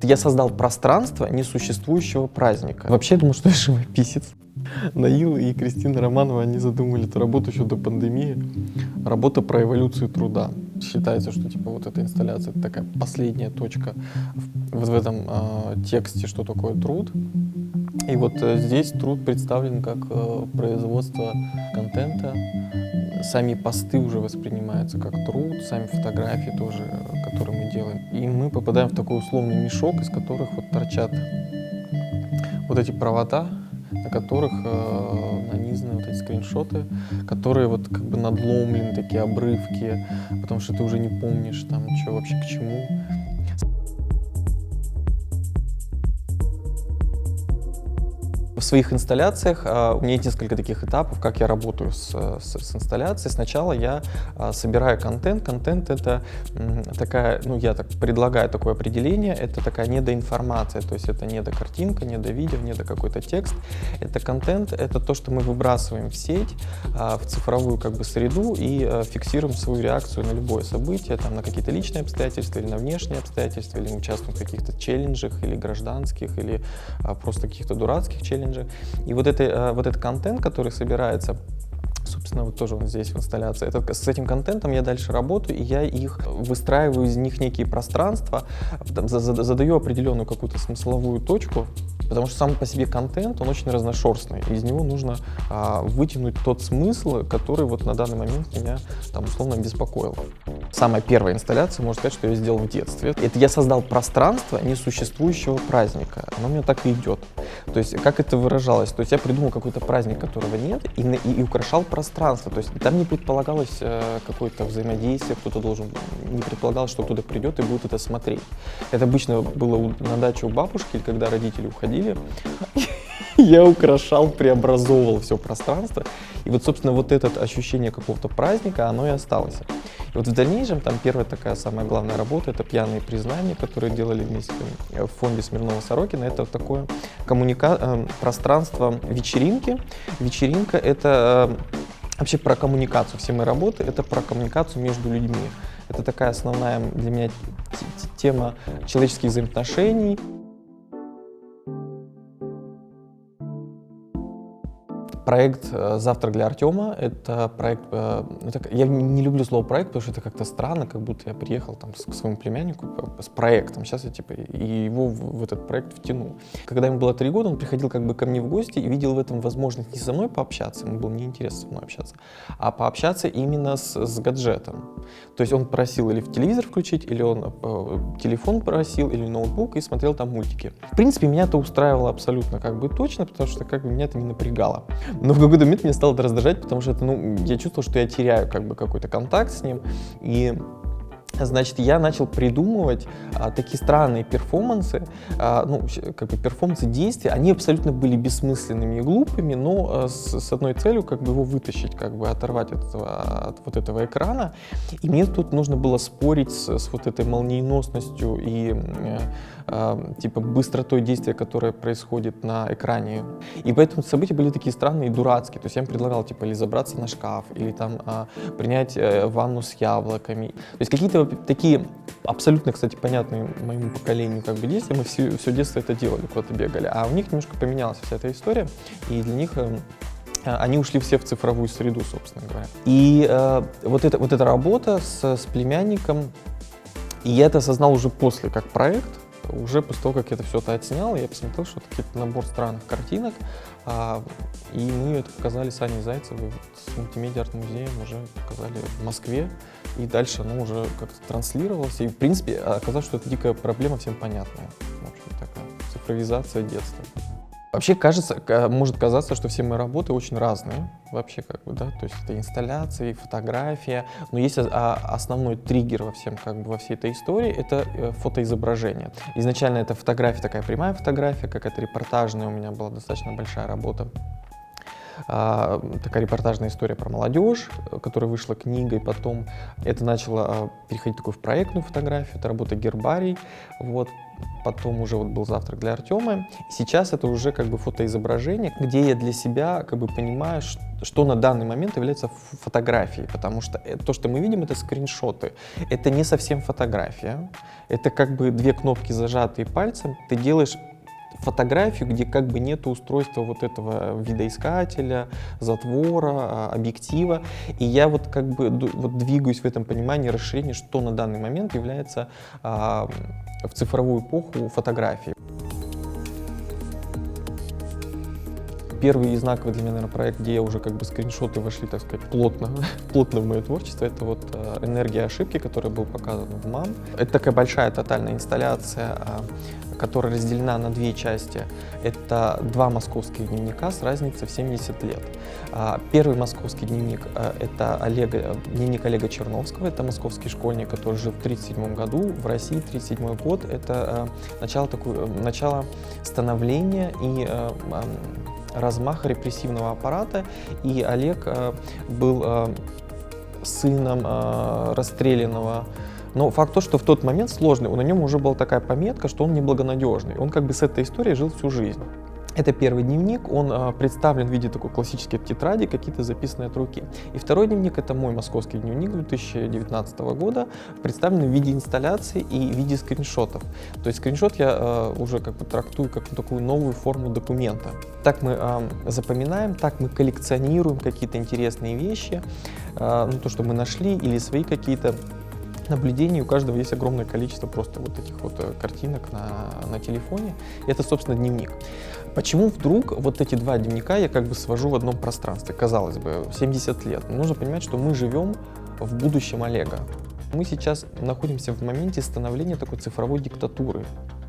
Это я создал пространство несуществующего праздника. Вообще я думал, что я живописец. Наил и Кристина Романова, они задумали эту работу еще до пандемии. Работа про эволюцию труда. Считается, что типа вот эта инсталляция — это такая последняя точка в этом тексте, что такое труд. И вот здесь труд представлен как производство контента. Сами посты уже воспринимаются как труд, сами фотографии тоже, которые мы делаем. И мы попадаем в такой условный мешок, из которых вот торчат вот эти провода, на которых нанизаны вот эти скриншоты, которые вот как бы надломлены, такие обрывки, потому что ты уже не помнишь там, что вообще к чему. В своих инсталляциях у меня есть несколько таких этапов, как я работаю с инсталляцией. Сначала я собираю контент. Контент — это такая, ну я так предлагаю такое определение, это такая недоинформация, то есть это не до картинка, не до видео, не до какой-то текст. Это контент, это то, что мы выбрасываем в сеть, в цифровую как бы среду и фиксируем свою реакцию на любое событие, там, на какие-то личные обстоятельства или на внешние обстоятельства, или мы участвуем в каких-то челленджах, или гражданских, или просто каких-то дурацких челленджах. И вот этот контент, который собирается, собственно, вот тоже он здесь в инсталляции, с этим контентом я дальше работаю, и я их выстраиваю из них некие пространства, задаю определенную какую-то смысловую точку, потому что сам по себе контент, он очень разношерстный, и из него нужно вытянуть тот смысл, который вот на данный момент меня там условно беспокоил. Самая первая инсталляция, можно сказать, что я сделал в детстве. Это я создал пространство несуществующего праздника. Оно у меня так и идет. То есть, как это выражалось? То есть, я придумал какой-то праздник, которого нет, и украшал пространство. То есть, там не предполагалось какое-то взаимодействие, кто-то должен, не предполагалось, что кто-то придет и будет это смотреть. Это обычно было на даче у бабушки, когда родители уходили. Я украшал, преобразовывал все пространство. И вот, собственно, вот это ощущение какого-то праздника, оно и осталось. И вот в дальнейшем, там первая такая самая главная работа — это «Пьяные признания», которые делали вместе в фонде Смирнова-Сорокина. Это такое пространство вечеринки. Вечеринка — это вообще про коммуникацию. Все мои работы — это про коммуникацию между людьми. Это такая основная для меня тема человеческих взаимоотношений. Проект «Завтрак для Артема» — это проект, я не люблю слово «проект», потому что это как-то странно, как будто я приехал там к своему племяннику с проектом, сейчас я типа и его в этот проект втянул. Когда ему было 3 года, он приходил как бы ко мне в гости и видел в этом возможность не со мной пообщаться, ему было неинтересно со мной общаться, а пообщаться именно с гаджетом. То есть он просил или в телевизор включить, или он телефон просил, или ноутбук, и смотрел там мультики. В принципе, меня это устраивало абсолютно как бы точно, потому что как бы меня это не напрягало. Но в какой-то момент меня стало это раздражать, потому что это, я чувствовал, что я теряю как бы какой-то контакт с ним. И значит, я начал придумывать такие странные перформансы, как бы перформансы действия. Они абсолютно были бессмысленными и глупыми, но с одной целью как бы его вытащить, как бы оторвать от вот этого экрана. И мне тут нужно было спорить с вот этой молниеносностью и типа быстротой действия, которое происходит на экране. И поэтому события были такие странные и дурацкие. То есть я им предлагал типа или забраться на шкаф, или там принять ванну с яблоками. То есть какие-то такие абсолютно, кстати, понятные моему поколению как бы действия. Мы все детство это делали, куда-то бегали. А у них немножко поменялась вся эта история, и для них они ушли все в цифровую среду, собственно говоря. И вот эта работа с племянником, и я это осознал уже после, как проект. Уже после того, как я это все отснял, я посмотрел, что это какой-то набор странных картинок, и мы это показали с Аней Зайцевой с мультимедиа арт-музеем, уже показали в Москве, и дальше оно уже как-то транслировалось, и в принципе оказалось, что это дикая проблема, всем понятная, в общем, такая цифровизация детства. Вообще может казаться, что все мои работы очень разные, вообще как бы, да, то есть это инсталляции, фотография, но есть основной триггер во всей этой истории — это фотоизображение. Изначально это фотография, такая прямая фотография, какая-то репортажная, у меня была достаточно большая работа. такая репортажная история про молодежь, которая вышла книгой, потом это начало переходить такой в проектную фотографию, это работа гербарий, вот. Потом уже вот был «Завтрак для Артема». Сейчас это уже как бы фотоизображение, где я для себя как бы понимаю, что на данный момент является фотографией, потому что то, что мы видим, это скриншоты. Это не совсем фотография. Это как бы две кнопки, зажатые пальцем. Ты делаешь фотографию, где как бы нет устройства вот этого видоискателя, затвора, объектива. И я вот как бы вот двигаюсь в этом понимании расширения, что на данный момент является в цифровую эпоху фотографии. Первый и знаковый для меня, наверное, проект, где уже как бы скриншоты вошли, так сказать, плотно в мое творчество, это вот «Энергия ошибки», который был показан в МАМ. Это такая большая тотальная инсталляция, которая разделена на две части. Это два московских дневника с разницей в 70 лет. Первый московский дневник — это дневник Олега Черновского, это московский школьник, который жил в 1937 году. В России 1937 год — это начало становления и размаха репрессивного аппарата, и Олег был сыном расстрелянного. Но факт то, что в тот момент сложный, на нем уже была такая пометка, что он неблагонадежный. Он как бы с этой историей жил всю жизнь. Это первый дневник, он представлен в виде такой классической тетради, какие-то записанные от руки. И второй дневник — это мой московский дневник 2019 года, представленный в виде инсталляции и в виде скриншотов. То есть скриншот я уже как бы трактую как такую новую форму документа. Так мы запоминаем, так мы коллекционируем какие-то интересные вещи, то, что мы нашли, или свои какие-то наблюдений. У каждого есть огромное количество просто вот этих вот картинок на телефоне. И это, собственно, дневник. Почему вдруг вот эти два дневника я как бы свожу в одном пространстве? Казалось бы, 70 лет. Но нужно понимать, что мы живем в будущем Олега. Мы сейчас находимся в моменте становления такой цифровой диктатуры.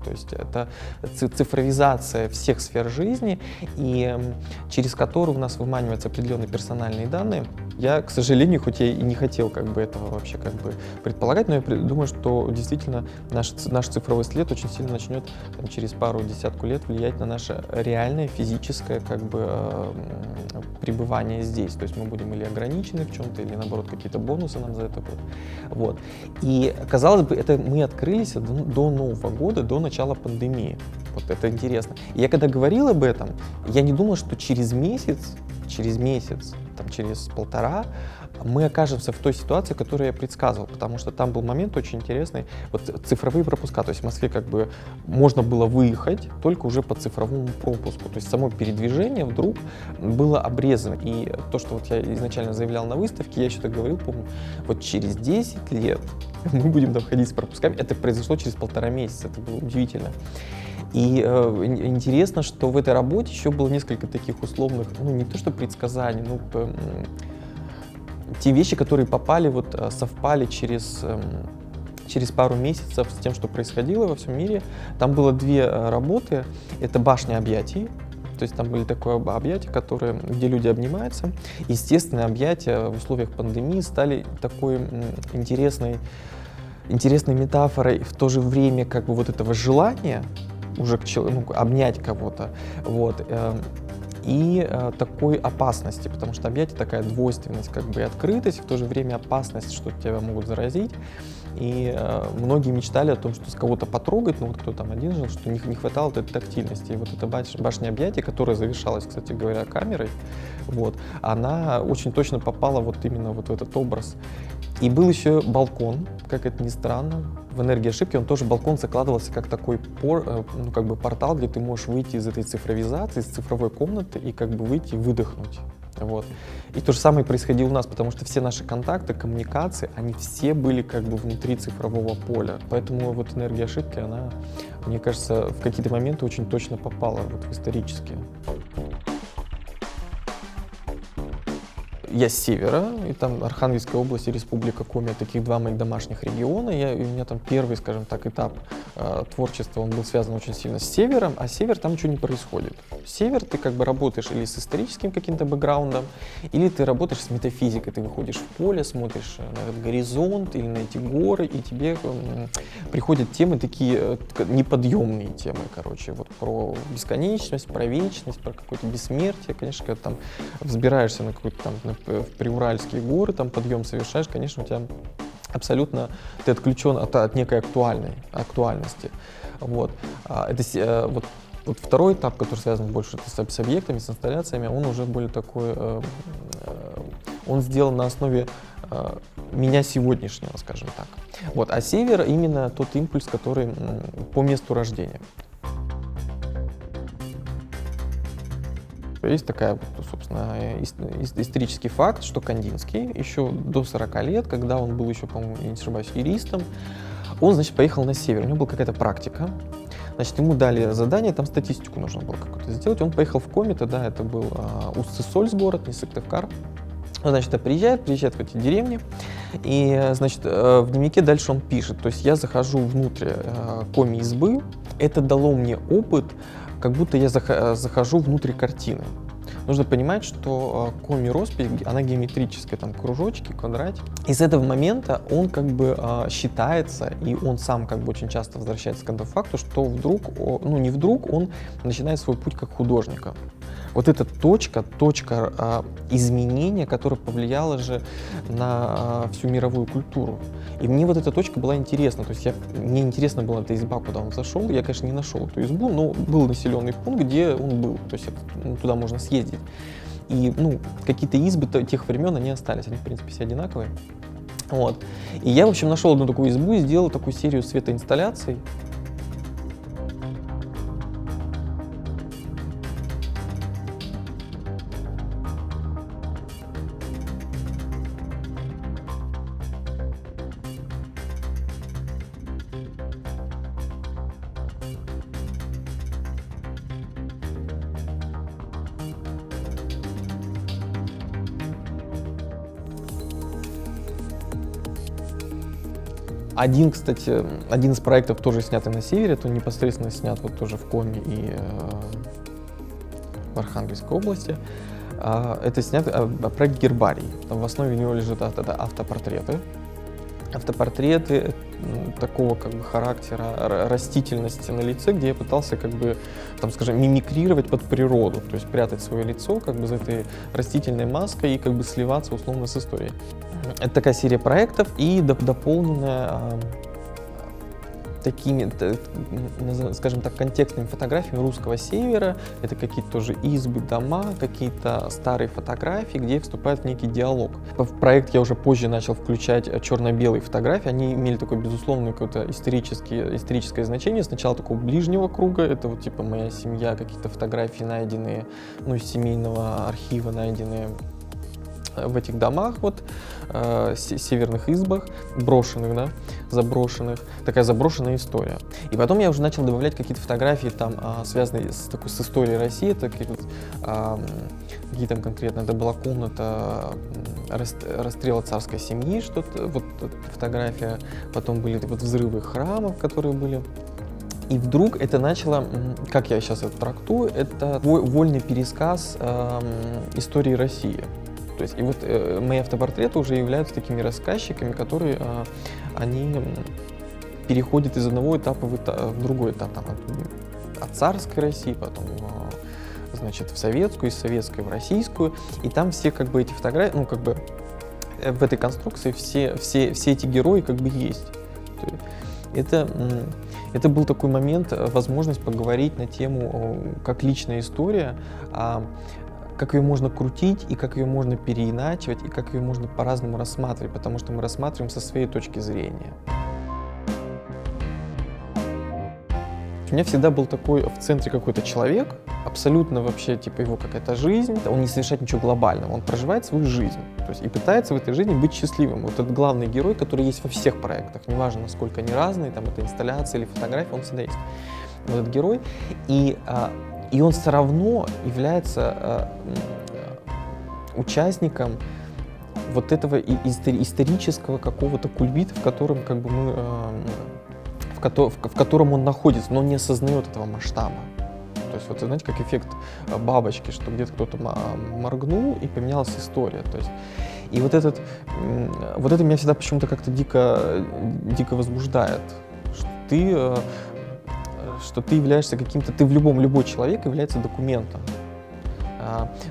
То есть это цифровизация всех сфер жизни, и через которую у нас выманиваются определенные персональные данные. Я, к сожалению, хоть я и не хотел как бы этого вообще как бы предполагать, но я думаю, что действительно наш цифровой след очень сильно начнет через пару-десятку лет влиять на наше реальное физическое как бы пребывание здесь. То есть мы будем или ограничены в чем-то, или наоборот какие-то бонусы нам за это будут. Вот. И казалось бы, это мы открылись до Нового года, до начала пандемии. Вот это интересно. И я когда говорил об этом, я не думал, что через месяц, там, через полтора, мы окажемся в той ситуации, которую я предсказывал, потому что там был момент очень интересный, вот цифровые пропуска, то есть в Москве как бы можно было выехать только уже по цифровому пропуску, то есть само передвижение вдруг было обрезано, и то, что вот я изначально заявлял на выставке, я еще так говорил, помню, вот через 10 лет мы будем там ходить с пропусками, это произошло через полтора месяца, это было удивительно. И интересно, что в этой работе еще было несколько таких условных, не то что предсказаний, те вещи, которые совпали через пару месяцев с тем, что происходило во всем мире. Там было две работы. Это «Башня объятий». То есть там были такое объятия, где люди обнимаются. Естественно, объятия в условиях пандемии стали такой интересной метафорой, в то же время как бы вот этого желания уже обнять кого-то. Вот. И такой опасности, потому что объятие такая двойственность, как бы и открытость, в то же время опасность, что тебя могут заразить. И многие мечтали о том, что с кого-то потрогать, кто там один жил, что не хватало вот этой тактильности. И вот эта башня объятий, которая завершалась, кстати говоря, камерой, она очень точно попала именно в этот образ. И был еще балкон, как это ни странно, в «Энергии ошибки», он тоже, балкон закладывался как такой портал, где ты можешь выйти из этой цифровизации, из цифровой комнаты и как бы выйти и выдохнуть. Вот. И то же самое происходило у нас, потому что все наши контакты, коммуникации, они все были как бы внутри цифрового поля. Поэтому «Энергия ошибки», она, мне кажется, в какие-то моменты очень точно попала в исторические. я с севера, и там Архангельская область и Республика Коми, таких два моих домашних региона. И у меня там первый, скажем так, этап творчества, он был связан очень сильно с севером, а север там ничего не происходит. Север, ты как бы работаешь или с историческим каким-то бэкграундом, или ты работаешь с метафизикой, ты выходишь в поле, смотришь на этот горизонт или на эти горы, и тебе приходят темы такие неподъемные темы, короче, вот про бесконечность, про вечность, про какое-то бессмертие. Конечно, когда там взбираешься на какой-то там в Приуральские горы, там подъем совершаешь, конечно, у тебя абсолютно ты отключен от некой актуальности. Вот. Вот второй этап, который связан больше с объектами, с инсталляциями, он уже более такой, он сделан на основе меня сегодняшнего, скажем так. Вот. А север именно тот импульс, который по месту рождения. Есть такая, собственно, исторический факт, что Кандинский еще до 40 лет, когда он был еще, по-моему, я не ошибаюсь, юристом, он, значит, поехал на север, у него была какая-то практика. Значит, ему дали задание, там статистику нужно было какую-то сделать. Он поехал в Коми, тогда это был Усть-Сысольск город, не Сыктывкар. Он, значит, приезжает в эти деревни, и, значит, в дневнике дальше он пишет, то есть я захожу внутрь Коми избы, это дало мне опыт, как будто я захожу внутрь картины. Нужно понимать, что Коми роспись, она геометрическая, там кружочки, квадратики. И с этого момента он как бы считается, и он сам как бы очень часто возвращается к этому факту, что вдруг, ну не вдруг, он начинает свой путь как художника. Вот эта точка изменения, которая повлияла же на всю мировую культуру. И мне вот эта точка была интересна, то есть мне интересно была эта изба, куда он зашел. Я, конечно, не нашел эту избу, но был населенный пункт, где он был, то есть туда можно съездить. И какие-то избы тех времен, они остались, они, в принципе, все одинаковые. Вот. И я, в общем, нашел одну такую избу и сделал такую серию светоинсталляций. Кстати, один из проектов тоже снятый на севере, то непосредственно снят вот тоже в Коми и в Архангельской области. Это снят проект «Гербарий». Там в основе него лежат автопортреты. Автопортреты такого как бы характера растительности на лице, где я пытался как бы, там, скажем, мимикрировать под природу, то есть прятать свое лицо как бы за этой растительной маской и как бы сливаться условно с историей. Это такая серия проектов и дополненная такими, скажем так, контекстными фотографиями русского севера. Это какие-то тоже избы, дома, какие-то старые фотографии, где вступает в некий диалог. В проект я уже позже начал включать черно-белые фотографии. Они имели такое, безусловно, какое-то историческое значение. Сначала такого ближнего круга, это вот типа моя семья, какие-то фотографии найденные, из семейного архива найденные в этих домах, вот, северных избах, брошенных, да, заброшенных, такая заброшенная история. И потом я уже начал добавлять какие-то фотографии, там, связанные с историей России, это какие там конкретно, это была комната расстрела царской семьи, что-то, вот фотография, потом были вот взрывы храмов, которые были. И вдруг это начало, как я сейчас это трактую, это вольный пересказ истории России. То есть, и вот мои автопортреты уже являются такими рассказчиками, которые они переходят из одного этапа в другой этап, там, от царской России, потом, значит, в советскую, из советской в российскую, и там все как бы эти фотографии, как бы в этой конструкции все эти герои как бы есть. Это был такой момент, возможность поговорить на тему, как личная история, как ее можно крутить, и как ее можно переиначивать, и как ее можно по-разному рассматривать, потому что мы рассматриваем со своей точки зрения. У меня всегда был такой в центре какой-то человек, абсолютно вообще типа его какая-то жизнь, он не совершает ничего глобального, он проживает свою жизнь, то есть и пытается в этой жизни быть счастливым. Вот этот главный герой, который есть во всех проектах, неважно, насколько они разные, там это инсталляция или фотография, он всегда есть. Вот этот герой, и он все равно является участником вот этого исторического какого-то кульбита, в котором как бы мы, в котором он находится, но он не осознает этого масштаба. То есть вот знаете, как эффект бабочки, что где-то кто-то моргнул и поменялась история. То есть, и вот это меня всегда почему-то как-то дико возбуждает, что ты являешься каким-то, любой человек является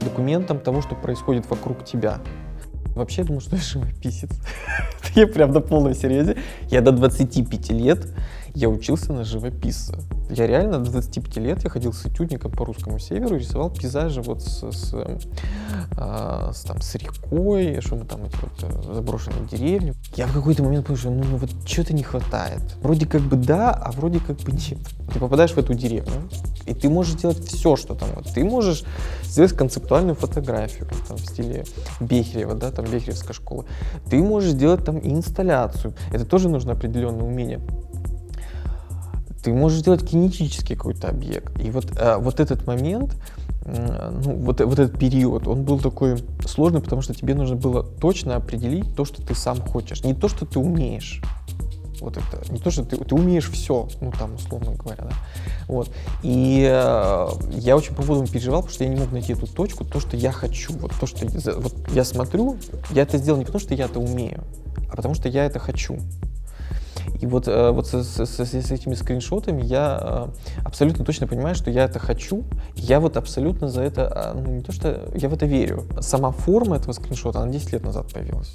документом того, что происходит вокруг тебя. Вообще, я думаю, что я живописец. Я прям на полном серьезе. Я до 25 лет я учился на живописца. Я реально до 25 лет я ходил с этюдником по русскому северу и рисовал пейзажи вот с рекой, что мы там, эти вот заброшенные деревни. Я в какой-то момент понял, что вот чего-то не хватает. Вроде как бы да, а вроде как бы нет. Ты попадаешь в эту деревню, и ты можешь делать все, что там. Вот. Ты можешь сделать концептуальную фотографию там, в стиле Бехерева, да, там Бехеревская школа. Ты можешь сделать там инсталляцию. Это тоже нужно определенное умение. Ты можешь сделать кинетический какой-то объект. И вот этот момент, вот этот период, он был такой сложный, потому что тебе нужно было точно определить то, что ты сам хочешь. Не то, что ты умеешь. Вот это. Не то, что ты умеешь все, там, условно говоря, да. Вот. И я очень по поводу переживал, потому что я не мог найти эту точку, то, что я хочу. Вот то, что я смотрю, я это сделал не потому, что я это умею, а потому что я это хочу. И вот с этими скриншотами я абсолютно точно понимаю, что я это хочу. Я вот абсолютно за это, не то что, я в это верю. Сама форма этого скриншота, она 10 лет назад появилась.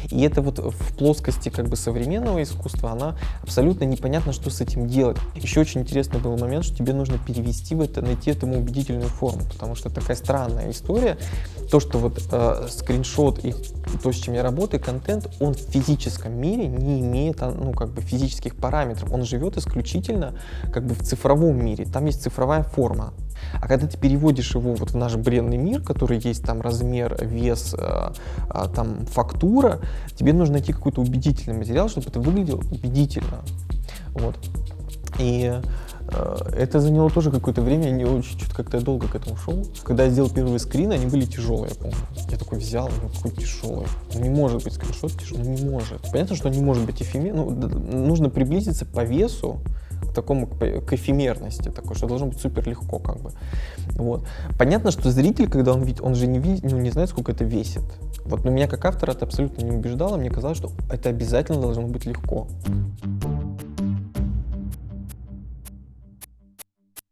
И это вот в плоскости как бы современного искусства, она абсолютно непонятно, что с этим делать. Еще очень интересный был момент, что тебе нужно перевести найти этому убедительную форму, потому что такая странная история. То, что вот скриншот и то, с чем я работаю, контент, он в физическом мире не имеет, физических параметров. Он живет исключительно как бы в цифровом мире. Там есть цифровая форма. А когда ты переводишь его вот в наш бренный мир, который есть там размер, вес, там фактура, тебе нужно найти какой-то убедительный материал, чтобы это выглядело убедительно. Вот. И это заняло тоже какое-то время, что-то как-то я долго к этому шел. Когда я сделал первые скрины, они были тяжелые, я помню. Я такой взял, какой тяжелый. Не может быть скриншот тяжелый, не может. Понятно, что он не может быть эфемерным. Нужно приблизиться по весу к такому, к эфемерности такой, что должно быть супер легко как бы. Вот. Понятно, что зритель, когда он видит, он же не знает, сколько это весит. Вот, но меня как автора это абсолютно не убеждало, мне казалось, что это обязательно должно быть легко.